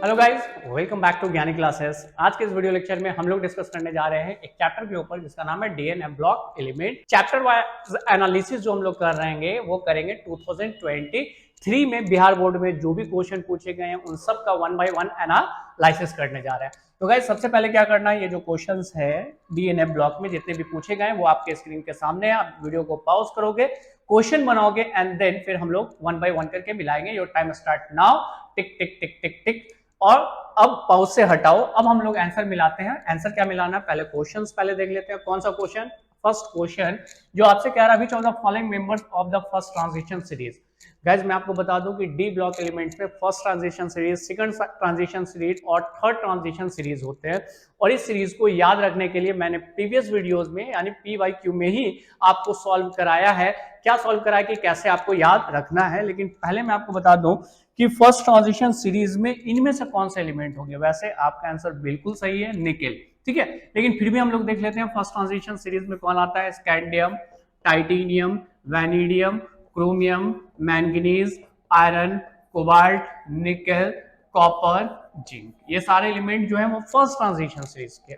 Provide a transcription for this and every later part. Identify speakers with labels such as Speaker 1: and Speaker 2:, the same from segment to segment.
Speaker 1: Hello guys, welcome back to Gyani Classes. आज के इस वीडियो लेक्चर में हम लोग डिस्कस करने जा रहे हैं एक चैप्टर के ऊपर जिसका नाम है DNA block element. Chapter wise analysis जो हम लोग कर रहे हैं वो करेंगे 2023 में बिहार बोर्ड में जो भी क्वेश्चन पूछे गए हैं उन सब का 1 बाय 1 एनालिसिस करने जा रहे हैं। तो गाइस सबसे पहले क्या करना है, ये जो क्वेश्चंस है डीएनए ब्लॉक में जितने भी पूछे गए हैं वो आपके स्क्रीन के सामने है। आप वीडियो को पॉज करोगे, क्वेश्चन बनाओगे एंड देन फिर हम लोग 1 बाय 1 करके मिलाएंगे। Your time start now. Tick tick tick tick tick. और अब पॉज से हटाओ, अब हम लोग आंसर मिलाते हैं। आंसर क्या मिलाना है, पहले क्वेश्चंस पहले देख लेते हैं। कौन सा क्वेश्चन? फर्स्ट क्वेश्चन जो आपसे कह रहा है which of the following members of the first transition series. Guys मैं आपको बता दूं कि डी ब्लॉक एलिमेंट्स में first transition series, second transition series और थर्ड ट्रांजिशन सीरीज होते हैं। और इस सीरीज को याद रखने के लिए मैंने प्रीवियस वीडियोस में यानी PYQ में ही आपको सॉल्व कराया है। क्या सॉल्व कराया कि कैसे आपको याद रखना है, लेकिन पहले मैं आपको बता दूं कि फर्स्ट ट्रांजिशन सीरीज में इनमें से कौन सा एलिमेंट होंगे। वैसे आपका आंसर बिल्कुल सही है, निकेल, ठीक है, लेकिन फिर भी हम लोग देख लेते हैं फर्स्ट ट्रांजिशन सीरीज में कौन आता है। Scandium, titanium, vanadium, chromium, manganese, iron, cobalt, nickel, copper, zinc, ये सारे एलिमेंट जो है वो फर्स्ट ट्रांजिशन सीरीज के।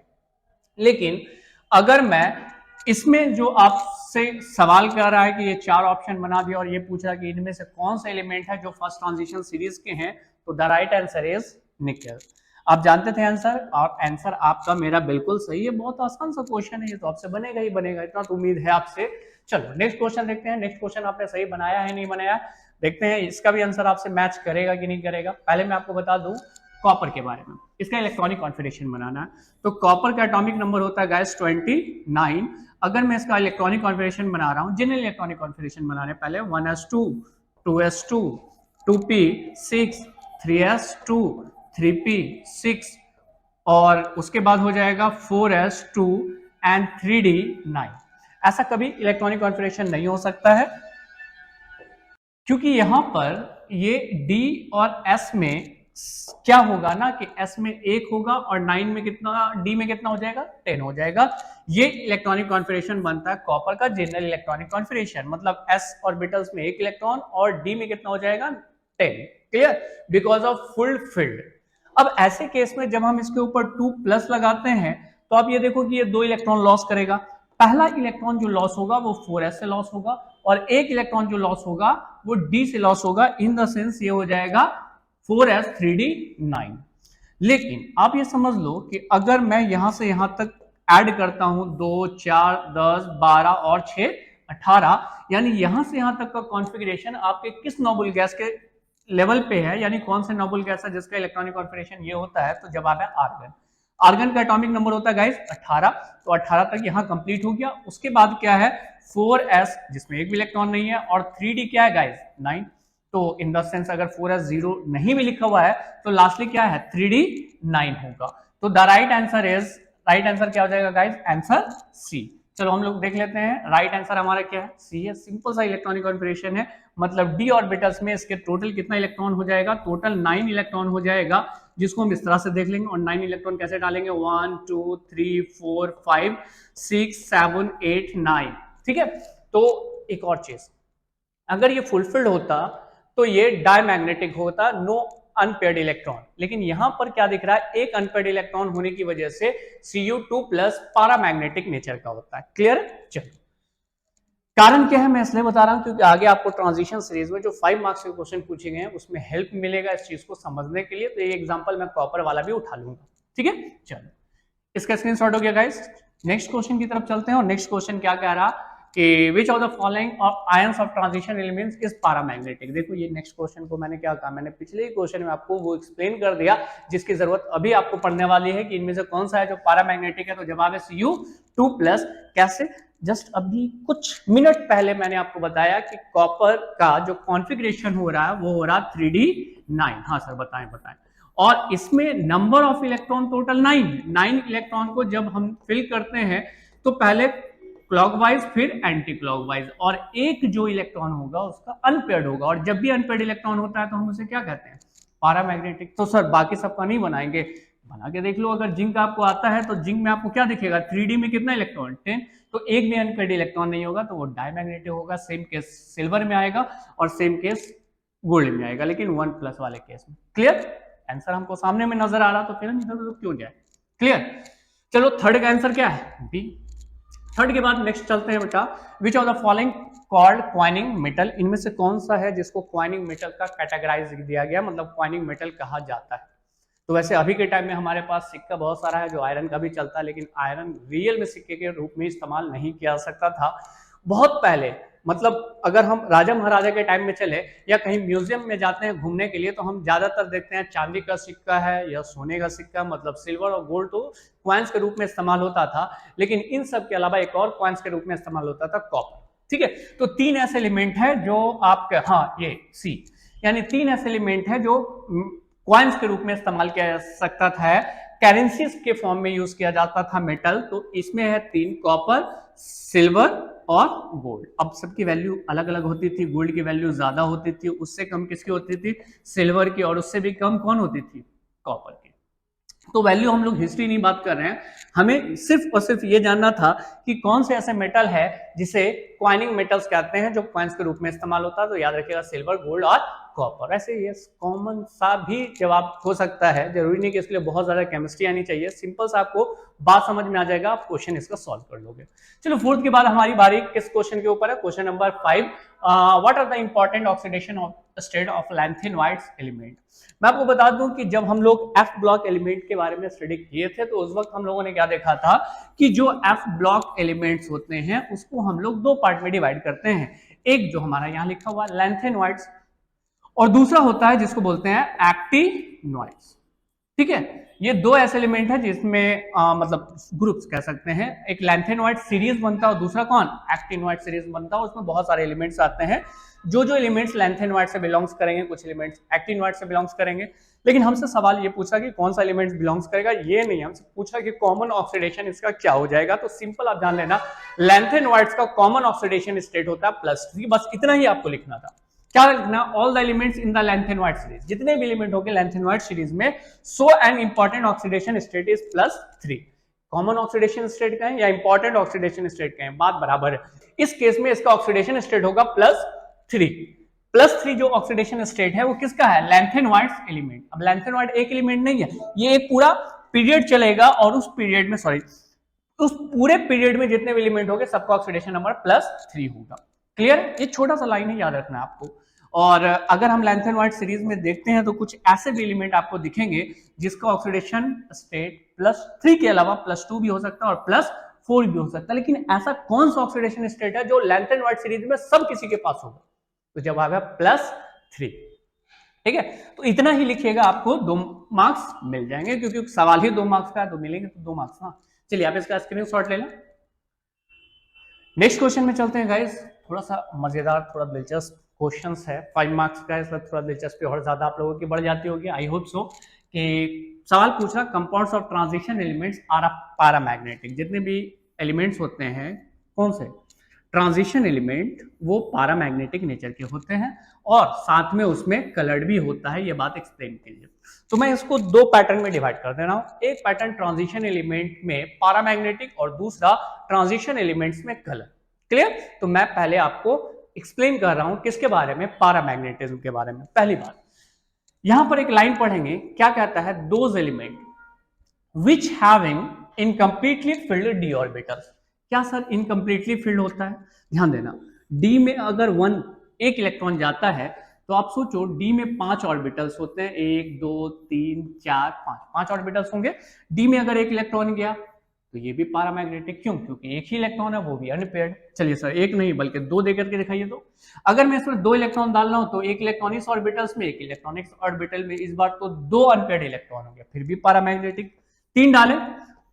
Speaker 1: लेकिन अगर मैं इसमें जो आपसे सवाल कर रहा है कि ये चार ऑप्शन बना दिया और ये पूछ रहा है कि इनमें से कौन सा एलिमेंट है जो फर्स्ट ट्रांजिशन सीरीज के हैं, तो the right answer is nickel. आप जानते थे आंसर, और आंसर आपका मेरा बिल्कुल सही है। बहुत आसान सा क्वेश्चन है ये, तो आपसे बनेगा ही बनेगा, इतना तो उम्मीद है आपसे। चलो नेक्स्ट क्वेश्चन देखते हैं। नेक्स्ट क्वेश्चन आपने सही बनाया है नहीं बनाया, देखते हैं इसका भी आंसर आपसे मैच करेगा कि नहीं करेगा। पहले मैं आपको बता दूं कॉपर के बारे में, इसका इलेक्ट्रॉनिक कॉन्फिगरेशन बनाना है। तो कॉपर का एटॉमिक नंबर होता है गाइस 29। अगर मैं इसका इलेक्ट्रॉनिक कॉन्फिगरेशन बना रहा हूं, जनरल इलेक्ट्रॉनिक कॉन्फिगरेशन बनाने पहले 1s2, 2s2, 2p6, 3s2, 3p6 और उसके बाद हो जाएगा 4s2 एंड 3d9। ऐसा कभी इलेक्ट्रॉनिक कॉन्फिगरेशन नहीं हो सकता है, क्योंकि यहां पर ये D और S में क्या होगा ना कि S में 1 होगा और 9 में कितना, D में कितना हो जाएगा, 10 हो जाएगा। ये इलेक्ट्रॉनिक कॉन्फिगरेशन बनता है कॉपर का जनरल इलेक्ट्रॉनिक कॉन्फिगरेशन, मतलब S ऑर्बिटल्स में 1 इलेक्ट्रॉन और D में कितना हो जाएगा, 10। Clear? Because of full field. अब ऐसे केस में जब हम इसके ऊपर 2+ लगाते हैं तो आप ये देखो कि ये 2 इलेक्ट्रॉन लॉस करेगा। पहला इलेक्ट्रॉन जो लॉस होगा वो 4s से लॉस होगा और एक इलेक्ट्रॉन जो लॉस होगा वो D से लॉस होगा। इन द सेंस ये हो जाएगा 4s 3d9। लेकिन आप ये समझ लो कि अगर मैं यहां से यहां तक ऐड करता हूं 2, 4, 10, 12 और 6, 18, यानी यहां से यहां तक का कॉन्फ़िगरेशन आपके किस नोबल गैस के लेवल पे है, यानी कौन से नोबल गैस है जिसका इलेक्ट्रॉनिक कॉन्फ़िगरेशन ये होता है, तो जवाब है आर्गन। आर्गन का एटॉमिक नंबर होता है गाइस 18, तो 18 तक यहां कंप्लीट हो गया। उसके बाद क्या है 4s जिसमें एक भी इलेक्ट्रॉन नहीं है और 3d क्या है गाइस 9। तो इन द सेंस अगर 4s 0 नहीं भी लिखा हुआ है तो लास्टली क्या है 3d 9 होगा। तो द राइट आंसर क्या हो जाएगा गाइस, आंसर सी। चलो हम लोग देख लेते हैं राइट आंसर हमारा क्या है, सी है। सिंपल सा इलेक्ट्रॉनिक कॉन्फिगरेशन है, मतलब d ऑर्बिटल्स में इसके टोटल कितना इलेक्ट्रॉन हो जाएगा, टोटल 9 इलेक्ट्रॉन हो जाएगा, जिसको हम इस तरह से देख लेंगे। और 9 इलेक्ट्रॉन कैसे डालेंगे, 1 2 3 4 5 6 7 8 9, ठीक है। तो एक और चीज, अगर ये फुलफिल्ड होता तो ये डायमैग्नेटिक होता, नो अनपेयर्ड इलेक्ट्रॉन। लेकिन यहां पर क्या दिख रहा है, एक अनपेयर्ड इलेक्ट्रॉन होने की वजह से Cu2+ पैरामैग्नेटिक नेचर का होता है। क्लियर? चलो कारण क्या है मैं इसलिए बता रहा हूं क्योंकि आगे आपको ट्रांजिशन सीरीज में जो 5 मार्क्स के क्वेश्चन पूछे गए हैं उसमें हेल्प मिलेगा इस चीज को समझने के लिए। तो ये एग्जांपल मैं कॉपर वाला भी उठा लूंगा, ठीक है। चलो इसका स्क्रीनशॉट हो गया गाइस। नेक्स्ट क्वेश्चन की तरफ चलते हैं। और नेक्स्ट क्वेश्चन क्या कह रहा कि which of the following of ions of transition elements is paramagnetic. देखो ये नेक्स्ट क्वेश्चन को मैंने क्या कहा, मैंने पिछले ही क्वेश्चन में आपको वो एक्सप्लेन कर दिया जिसकी जरूरत अभी आपको पढ़ने वाली है कि इनमें से कौन सा है जो पैरामैग्नेटिक है। तो जवाब है Cu2+। कैसे, जस्ट अभी कुछ मिनट पहले मैंने आपको बताया कि कॉपर का जो कॉन्फ़िगरेशन हो रहा है वो हो रहा है 3d9। हाँ सर बताएं। और इसमें number of electron total 9 electron को जब हम फिल करते हैं तो पहले क्लॉकवाइज फिर एंटी क्लॉकवाइज, और एक जो इलेक्ट्रॉन होगा उसका अनपेयर्ड होगा। और जब भी अनपेयर्ड इलेक्ट्रॉन होता है तो हम उसे क्या कहते हैं, पैरामैग्नेटिक। तो सर बाकी सबका नहीं बनाएंगे, बना के देख लो। अगर जिंक आपको आता है तो जिंक में आपको क्या दिखेगा, 3d में कितना इलेक्ट्रॉन 10, तो एक भी अनपेयर्ड इलेक्ट्रॉन नहीं होगा तो वो डायमैग्नेटिक होगा। सेम केस सिल्वर में आएगा और सेम केस गोल्ड में आएगा, लेकिन 1+ वाले केस में। क्लियर? आंसर हमको सामने में नजर आ रहा तो फिर हम इधर उधर क्यों जाए। क्लियर। चलो थर्ड का आंसर क्या है, बी। थर्ड के बाद नेक्स्ट चलते हैं बेटा, which of the following called coining metal, इनमें से कौन सा है जिसको क्वाइनिंग मेटल का कैटेगराइज दिया गया, मतलब क्वाइनिंग मेटल कहा जाता है। तो वैसे अभी के टाइम में हमारे पास सिक्का बहुत सारा है जो आयरन का भी चलता है, लेकिन आयरन रियल में सिक्के के रूप में इस्तेमाल नहीं किया जा सकता था। बहुत पहले, मतलब अगर हम राजा महाराजा के टाइम में चले या कहीं म्यूजियम में जाते हैं घूमने के लिए, तो हम ज्यादातर देखते हैं चांदी का सिक्का है या सोने का सिक्का, मतलब सिल्वर और गोल्ड तो क्वाइंस के रूप में इस्तेमाल होता था, लेकिन इन सब के अलावा एक और क्वाइंस के रूप में इस्तेमाल होता था कॉपर। ठीक है, तो तीन ऐसे एलिमेंट है जो आपके, हाँ ये सी, यानी तीन ऐसे एलिमेंट है जो क्वाइंस के रूप में इस्तेमाल किया जा सकता था, करेंसीज के फॉर्म में यूज किया जाता था मेटल। तो इसमें है तीन, कॉपर, सिल्वर और गोल्ड। अब सबकी वैल्यू अलग अलग होती थी, गोल्ड की वैल्यू ज्यादा होती थी, उससे कम किसकी होती थी, सिल्वर की, और उससे भी कम कौन होती थी, कॉपर की। तो वैल्यू हम लोग हिस्ट्री नहीं बात कर रहे हैं, हमें सिर्फ और सिर्फ ये जानना था कि कौन से ऐसे मेटल है जिसे क्वाइनिंग मेटल्स कहते हैं, जो क्वाइंस के रूप में इस्तेमाल होता है। तो याद रखिएगा सिल्वर, गोल्ड और कॉपर। ऐसे ये कॉमन सा भी जवाब हो सकता है, जरूरी नहीं कि इसके लिए बहुत ज्यादा केमिस्ट्री आनी चाहिए, सिंपल सा आपको बात समझ में आ जाएगा, आप क्वेश्चन इसका सॉल्व कर लोगे। चलो फोर्थ के बाद हमारी बारी किस क्वेश्चन के ऊपर है, question number 5, what are the important oxidation of state of lanthanoid element. मैं आपको बता दूं कि जब हम लोग एफ ब्लॉक एलिमेंट के बारे में स्टडी किए थे, तो उस वक्त हम लोगों ने क्या देखा था कि जो एफ ब्लॉक एलिमेंट्स होते हैं उसको हम लोग दो पार्ट में डिवाइड करते हैं, एक जो हमारा यहां लिखा हुआ लैंथेनोइड्स, और दूसरा होता है जिसको बोलते हैं एक्टिनोइड्स। ठीक है, ये दो ऐसे एलिमेंट है जिसमें मतलब ग्रुप्स कह सकते हैं, एक लैंथेनोइड सीरीज बनता है और दूसरा कौन, एक्टिनोइड सीरीज बनता है। उसमें बहुत सारे एलिमेंट्स आते हैं, जो एलिमेंट्स लैंथेनोइड से बिलोंग्स करेंगे, कुछ एलिमेंट्स एक्टिनोइड से बिलोंग्स करेंगे। लेकिन हमसे सवाल ये पूछा कि कौन सा एलिमेंट्स बिलोंग्स करेगा, ये नहीं, हमसे पूछा कि कॉमन ऑक्सीडेशन इसका क्या हो जाएगा। तो सिंपल आप जान लेना, लैंथेनोइड्स का कॉमन ऑक्सीडेशन स्टेट होता है +3, बस इतना ही आपको लिखना था। क्या लिखना, all the elements in the lanthanoid series, जितने भी एलिमेंट होंगे लैंथेनोइड सीरीज में, so an important oxidation state is +3। Common oxidation state का है या इंपॉर्टेंट ऑक्सीडेशन स्टेट का है, बात बराबर है। इस केस में इसका ऑक्सीडेशन स्टेट होगा +3। +3 जो ऑक्सीडेशन स्टेट है वो किसका है, लैंथेनोइड एलिमेंट। अब लैंथेनोइड एक एलिमेंट नहीं है, ये एक पूरा पीरियड चलेगा, और उस पीरियड में उस पूरे पीरियड में जितने भी एलिमेंट होंगे सबका ऑक्सीडेशन नंबर +3 होगा। क्लियर, ये छोटा सा लाइन ही याद रखना है आपको। और अगर हम लैंथेनोइड सीरीज में देखते हैं तो कुछ ऐसे भी एलिमेंट आपको दिखेंगे जिसका ऑक्सीडेशन स्टेट +3 के अलावा +2 भी हो सकता है और +4 भी हो सकता है। लेकिन ऐसा कौन सा ऑक्सीडेशन स्टेट है जो लैंथेनोइड सीरीज में सब किसी के पास होगा, तो जवाब है +3। ठीक है, तो इतना ही लिखिएगा, आपको 2 मार्क्स मिल जाएंगे, क्योंकि सवाल ही 2 मार्क्स का है, तो मिलेंगे तो 2 मार्क्स ना। चलिए आप इसका स्क्रीनशॉट ले लें। नेक्स्ट क्वेश्चन में चलते हैं गाइस, थोड़ा सा मजेदार, थोड़ा दिलचस्प क्वेश्चंस है, 5 मार्क्स का है, इसमें थोड़ा दिलचस्पी और ज्यादा आप लोगों की बढ़ जाती होगी, आई होप सो। कि सवाल पूछा, compounds of transition elements are paramagnetic. जितने भी एलिमेंट्स होते हैं, कौन से ट्रांजिशन एलिमेंट, वो पैरामैग्नेटिक नेचर के होते हैं, और साथ में उसमें कलर्ड भी होता है। ये बात एक्सप्लेन कीजिए। तो मैं इसको 2 पैटर्न में डिवाइड कर दे रहा हूं, एक पैटर्न ट्रांजिशन एलिमेंट में पैरामैग्नेटिक और दूसरा ट्रांजिशन एलिमेंट्स में कलर। क्लियर, तो मैं पहले आपको एक्सप्लेन कर रहा हूं किसके बारे में, पैरामैग्नेटिज्म के बारे में। पहली बात, यहां पर एक लाइन पढ़ेंगे, क्या कहता है, those element which having incompletely field d orbitals. क्या सर इनकम्प्लीटली फिल्ड होता है, ध्यान देना, d में अगर 1 इलेक्ट्रॉन जाता है तो आप सोचो d में 5 ऑर्बिटल्स होते हैं, 1 2 3 4 5 ऑर्बिटल्स होंगे। d में अगर 1 इलेक्ट्रॉन गया तो ये भी पैरामैग्नेटिक, क्यों, क्योंकि एक ही इलेक्ट्रॉन है, वो भी अनपेयर्ड। चलिए सर एक नहीं बल्कि 2 देकर के दिखाइए। तो अगर मैं इसमें 2 इलेक्ट्रॉन डाल रहा हूं तो 1 इलेक्ट्रॉन इस ऑर्बिटल्स में, 1 इलेक्ट्रॉन इस ऑर्बिटल में, इस बार तो 2 अनपेयर्ड इलेक्ट्रॉन होंगे, फिर भी पैरामैग्नेटिक। 3 डाले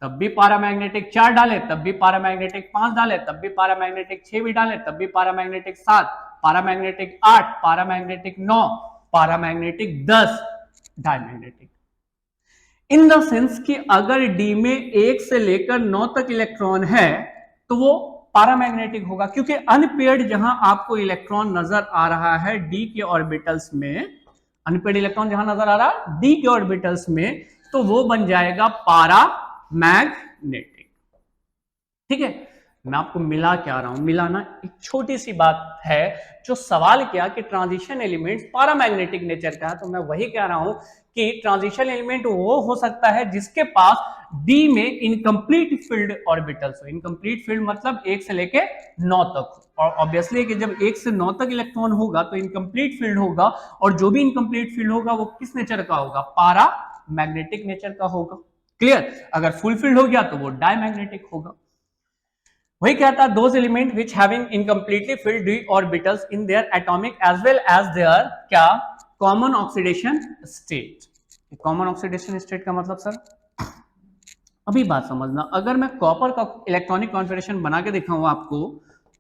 Speaker 1: तब भी पैरामैग्नेटिक, 4 डाले तब भी पैरामैग्नेटिक, 5 डाले तब भी पैरामैग्नेटिक, 6 भी डाले तब भी paramagnetic, 7 paramagnetic, 8 paramagnetic, 9 paramagnetic, 10 diamagnetic. In the sense कि अगर d में 1 से लेकर 9 तक इलेक्ट्रॉन है तो वो पैरामैग्नेटिक होगा, क्योंकि अनपेयर्ड जहां आपको इलेक्ट्रॉन नजर आ रहा है d के ऑर्बिटल्स में, अनपेयर्ड इलेक्ट्रॉन जहां नजर आ रहा है d के ऑर्बिटल्स में, तो वो बन जाएगा पैरामैग्नेटिक। ठीक है, मैं आपको मिला क्या रहा हूं, मिलाना एक छोटी सी बात है। जो सवाल किया कि ट्रांजिशन एलिमेंट पैरामैग्नेटिक नेचर का है, तो मैं वही कह रहा हूं कि ट्रांजिशन एलिमेंट वो हो सकता है जिसके पास डी में इनकम्प्लीट फील्ड ऑर्बिटल्स हो। इनकम्प्लीट फील्ड मतलब 1 से लेके 9 तक, और ऑब्वियसली कि जब 1 से 9 तक इलेक्ट्रॉन होगा तो इनकम्प्लीट फील्ड होगा, और जो भी इनकम्प्लीट फील्ड होगा वो किस नेचर का होगा, पैरा मैग्नेटिक नेचर का होगा। क्लियर? अगर फुल फील्ड हो गया तो वो डायमैग्नेटिक होगा। वही कहता है those element which having incompletely filled d orbitals in their atomic as well as their क्या common oxidation state. Common oxidation state का मतलब सर, अभी बात समझना, अगर मैं कॉपर का इलेक्ट्रॉनिक कॉन्फ़िगरेशन बना के दिखाऊं आपको,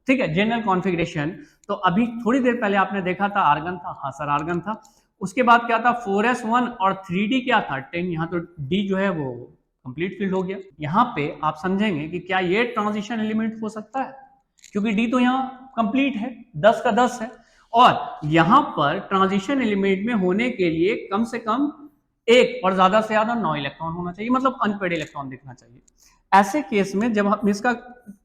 Speaker 1: ठीक है, जनरल कॉन्फ़िगरेशन, तो अभी थोड़ी देर पहले आपने देखा था आर्गन था, हाँ सर आर्गन था। उसके बाद क्या था 4s1 और 3d क्या था 10, यहाँ तो d जो है वो कंप्लीट फील्ड हो गया। यहाँ पे आप समझेंगे कि क्या ये ट्रांजिशन एलिमेंट हो सकता है, क्योंकि d तो यहाँ कंप्लीट है, 10 का 10 है, और यहाँ पर ट्रांजिशन एलिमेंट में होने के लिए कम से कम 1 और ज्यादा से ज्यादा 9 इलेक्ट्रॉन होना चाहिए, मतलब अनपेड इलेक्ट्रॉन दिखना चाहिए। ऐसे केस में जब हम इसका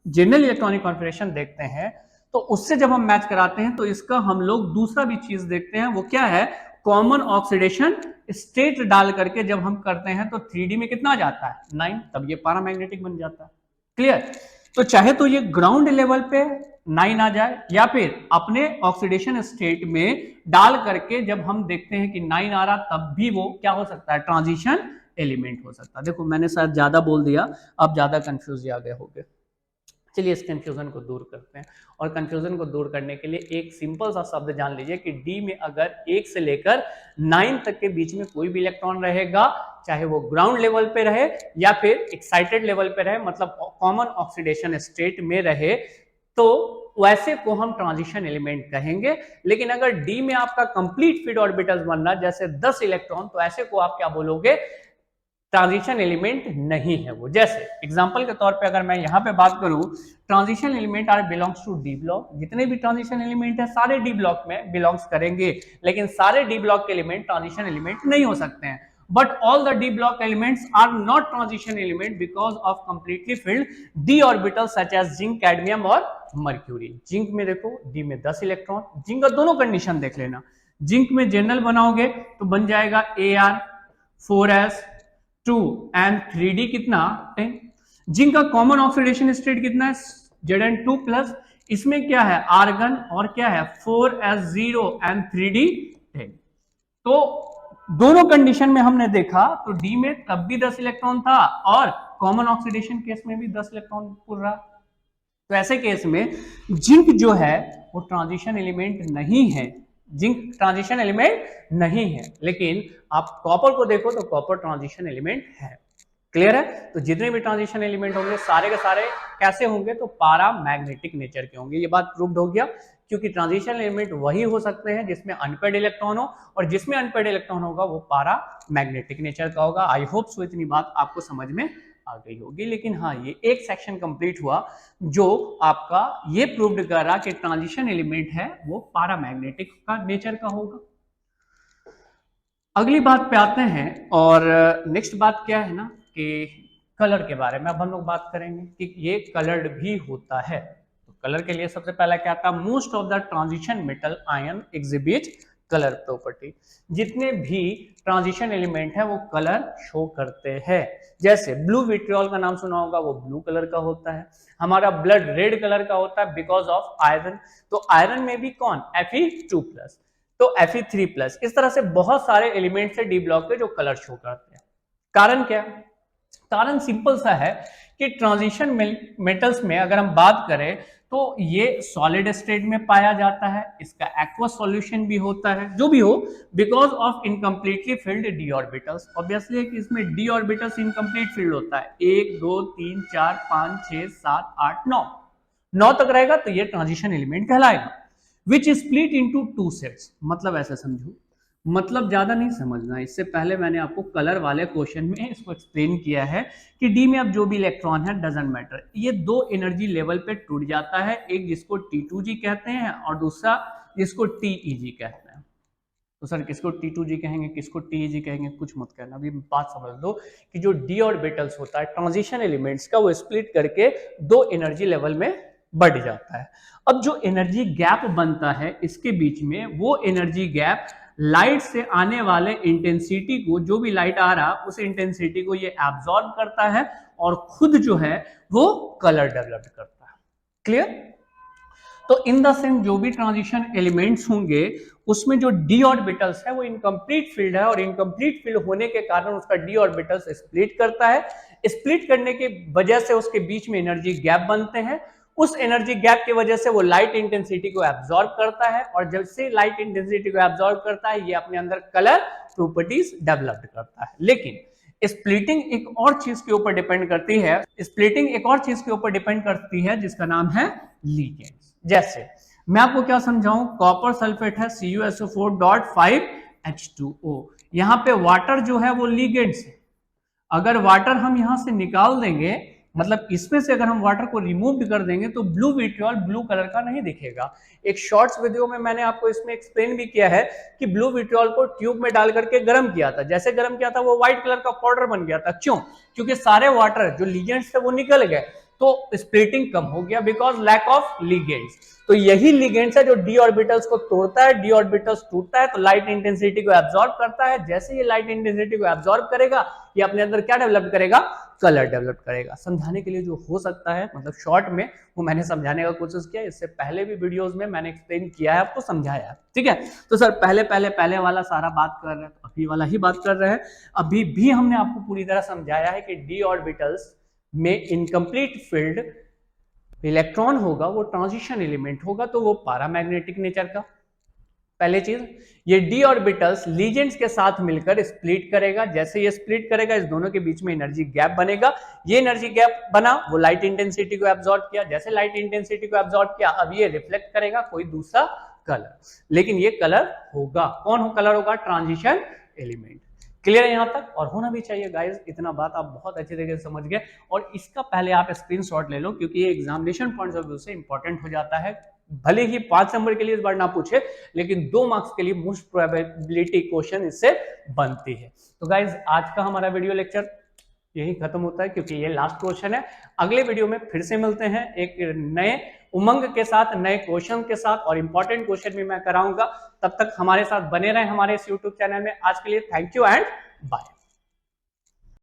Speaker 1: जनरल इलेक्ट्रॉनिक कॉन्फ़िगरेशन देखते हैं तो उससे जब हम मैच कराते हैं तो इसका हम लोग दूसरा भी चीज देखते हैं, वो क्या है, कॉमन ऑक्सीडेशन स्टेट डाल करके जब हम करते हैं तो 3d में कितना जाता है 9, तब ये पैरामैग्नेटिक बन जाता है। क्लियर? तो चाहे तो ये ग्राउंड लेवल पे 9 आ जाए, या फिर अपने ऑक्सीडेशन स्टेट में डाल करके जब हम देखते हैं कि 9 आ रहा, तब भी वो क्या हो सकता है, ट्रांजिशन एलिमेंट हो सकता है। देखो मैंने शायद ज्यादा बोल दिया, अब ज्यादा कंफ्यूज आ गए होंगे। चलिए इस कंफ्यूजन को दूर करते हैं, और कंफ्यूजन को दूर करने के लिए एक सिंपल सा शब्द जान लीजिए कि डी में अगर 1 से लेकर 9 तक के बीच में कोई भी इलेक्ट्रॉन रहेगा, चाहे वो ग्राउंड लेवल पे रहे या फिर एक्साइटेड लेवल पे रहे, मतलब कॉमन ऑक्सीडेशन स्टेट में रहे, तो वैसे को हम ट्रांजिशन एलिमेंट कहेंगे। लेकिन अगर डी में आपका कंप्लीट फील्ड ऑर्बिटल्स बनना जैसे 10 इलेक्ट्रॉन, तो ऐसे को आप क्या बोलोगे, ट्रांजिशन एलिमेंट नहीं है वो। जैसे एग्जांपल के तौर पे अगर मैं यहां पे बात करूं, transition element are belongs to D block, जितने भी ट्रांजिशन एलिमेंट है सारे डी ब्लॉक में बिलोंग्स करेंगे, लेकिन सारे डी ब्लॉक के एलिमेंट ट्रांजिशन एलिमेंट नहीं हो सकते हैं। But all the D block elements are not transition element because of completely filled D orbital such as zinc, cadmium और मर्क्यूरी। जिंक में देखो डी में 10 इलेक्ट्रॉन, जिंक का दोनों कंडीशन देख लेना, जिंक में जनरल बनाओगे तो बन जाएगा Ar 4s 2 एंड 3d कितना 10। जिंक का कॉमन ऑक्सीडेशन स्टेट कितना है Zn2 प्लस, इसमें क्या है आर्गन और क्या है 4s0 एंड 3d 10। तो दोनों कंडीशन में हमने देखा तो डी में तब भी 10 इलेक्ट्रॉन था और कॉमन ऑक्सीडेशन केस में भी 10 इलेक्ट्रॉन पुर रहा। तो ऐसे केस में जिंक जो है वो ट्रांजिशन एलिमेंट नहीं है, जिंक ट्रांजिशन एलिमेंट नहीं है, लेकिन आप कॉपर को देखो तो कॉपर ट्रांजिशन एलिमेंट है। क्लियर है? तो जितने भी ट्रांजिशन एलिमेंट होंगे सारे के सारे कैसे होंगे, तो पैरामैग्नेटिक नेचर के होंगे। ये बात प्रूव्ड हो गया, क्योंकि ट्रांजिशन एलिमेंट वही हो सकते हैं जिसमें अनपेड इलेक्ट्रॉन हो, और जिसमें अनपेड इलेक्ट्रॉन होगा वो पैरामैग्नेटिक नेचर का होगा। आई होप सो इतनी बात आपको समझ में आ गई होगी। लेकिन हाँ, ये एक सेक्शन कंप्लीट हुआ जो आपका ये प्रूव्ड कर रहा कि ट्रांजिशन एलिमेंट है वो पैरामैग्नेटिक का नेचर का होगा। अगली बात पे आते हैं, और नेक्स्ट बात क्या है ना कि कलर के बारे में अब हम लोग बात करेंगे कि ये कलर्ड भी होता है। तो कलर के लिए सबसे पहला क्या था, most of the transition metal ion exhibit colour property. जितने भी ट्रांजिशन एलिमेंट है वो कलर शो करते हैं। जैसे ब्लू विट्रियोल का नाम सुना होगा, वो ब्लू कलर का होता है। हमारा ब्लड रेड कलर का होता है बिकॉज ऑफ आयरन। तो आयरन में भी कौन, Fe2+, तो Fe3+। इस तरह से बहुत सारे एलिमेंट्स है डी ब्लॉक के जो कलर शो करते हैं। कारण क्या, कारण सिंपल सा है कि ट्रांजिशन मेटल्स में अगर हम बात करें तो ये सॉलिड स्टेट में पाया जाता है, इसका एक्वा सॉल्यूशन भी होता है, जो भी हो, because of incompletely filled d orbitals. Obviously है कि इसमें डी ऑर्बिटल्स इनकम्प्लीट फील्ड होता है, 1 2 3 4 5 6 7 8 9 तक रहेगा तो ये ट्रांजिशन एलिमेंट कहलाएगा। विच स्प्लिट इनटू 2 सेट्स, मतलब ऐसा समझो, मतलब ज्यादा नहीं समझना, इससे पहले मैंने आपको कलर वाले क्वेश्चन में इसको एक्सप्लेन किया है कि डी में अब जो भी इलेक्ट्रॉन है डजंट मैटर, ये 2 एनर्जी लेवल पे टूट जाता है, एक जिसको T2G कहते हैं और दूसरा जिसको TEG कहते हैं। तो सर किसको T2G कहेंगे, किसको TEG कहेंगे, कुछ मत कहना, अभी बात समझ लो कि जो d ऑर्बिटल्स होता है ट्रांजिशन एलिमेंट्स का, वो स्प्लिट करके दो एनर्जी लेवल में बढ़ जाता है। अब जो एनर्जी गैप बनता है इसके बीच में, वो एनर्जी गैप लाइट से आने वाले इंटेंसिटी को, जो भी लाइट आ रहा उस इंटेंसिटी को ये एब्जॉर्ब करता है और खुद जो है वो कलर डेवलप करता है। क्लियर? तो इन द सेंस जो भी ट्रांजिशन एलिमेंट्स होंगे उसमें जो d ऑर्बिटल्स है वो इनकम्प्लीट फील्ड है, और इनकम्प्लीट फील्ड होने के कारण उसका d ऑर्बिटल्स स्प्लिट करता है। स्प्लिट करने की वजह से उसके बीच में एनर्जी गैप बनते हैं। उस एनर्जी गैप की वजह से वो लाइट इंटेंसिटी को एब्जॉर्ब करता है, और जब से लाइट इंटेंसिटी को एब्जॉर्ब करता है ये अपने अंदर कलर प्रॉपर्टीज डेवलप करता है। लेकिन स्प्लिटिंग एक और चीज के ऊपर डिपेंड करती है, स्प्लिटिंग एक और चीज के ऊपर डिपेंड करती है जिसका नाम है लिगेंड्स। जैसे मैं आपको क्या समझाऊं, कॉपर सल्फेट है CuSO4.5H2O, यहां पे वाटर जो है वो लिगेंड्स है। अगर वाटर हम यहां से निकाल देंगे, मतलब इसमें से अगर हम वाटर को रिमूव कर देंगे तो ब्लू विट्रियोल ब्लू कलर का नहीं दिखेगा। एक शॉर्ट्स वीडियो में मैंने आपको इसमें एक्सप्लेन भी किया है कि ब्लू विट्रियोल को ट्यूब में डाल करके गर्म किया था, जैसे गर्म किया था वो व्हाइट कलर का पाउडर बन गया था। क्यों? क्योंकि सारे वाटर जो लिगेंड्स थे वो निकल गए, तो स्प्लिटिंग कम हो गया बिकॉज लैक ऑफ लिगेंड्स। तो यही लिगेंड्स है जो d ऑर्बिटल्स को तोड़ता है। d ऑर्बिटल्स टूटता है तो लाइट इंटेंसिटी को एब्जॉर्ब करता है। जैसे ये लाइट इंटेंसिटी को एब्जॉर्ब करेगा ये अपने अंदर क्या डेवलप करेगा, कलर डेवलप करेगा। समझाने के लिए जो हो सकता है, मतलब शॉर्ट में वो मैंने समझाने का कोशिश किया, इससे पहले भी वीडियोस में मैंने एक्सप्लेन किया है, आपको समझाया है। ठीक है, तो सर पहले वाला सारा बात कर रहे हैं तो अभी वाला ही बात कर रहे हैं। अभी भी हमने आपको पूरी तरह समझाया है कि d ऑर्बिटल्स में इनकम्प्लीट फील्ड इलेक्ट्रॉन होगा, वो ट्रांजिशन एलिमेंट होगा, तो वो पैरामैग्नेटिक नेचर का। पहले चीज, ये d ऑर्बिटल्स लीजेंड्स के साथ मिलकर स्प्लिट करेगा। जैसे ये स्प्लिट करेगा इस दोनों के बीच में एनर्जी गैप बनेगा। ये एनर्जी गैप बना, वो लाइट इंटेंसिटी को एब्जॉर्ब किया। जैसे लाइट इंटेंसिटी को एब्जॉर्ब किया, अब ये रिफ्लेक्ट करेगा कोई दूसरा कलर, लेकिन ये कलर होगा, कौन हो कलर होगा, ट्रांजिशन एलिमेंट। क्लियर है यहां तक? और होना भी चाहिए गाइस, इतना बात आप बहुत अच्छे तरीके से समझ गए। और इसका पहले आप स्क्रीनशॉट ले लो क्योंकि ये एग्जामिनेशन पॉइंट ऑफ व्यू से इंपॉर्टेंट हो जाता है। भले ही 5 नंबर के लिए इस बार ना पूछे, लेकिन 2 मार्क्स के लिए मोस्ट प्रोबेबिलिटी क्वेश्चन इससे बनती है। तो गाइस आज का हमारा वीडियो लेक्चर यही खत्म होता है क्योंकि ये लास्ट क्वेश्चन है। अगले वीडियो में फिर से मिलते हैं एक नए उमंग के साथ, नए क्वेश्चन के साथ, और इंपॉर्टेंट क्वेश्चन भी मैं कराऊंगा। तब तक हमारे साथ बने रहें हमारे इस यूट्यूब चैनल में। आज के लिए थैंक यू एंड बाय।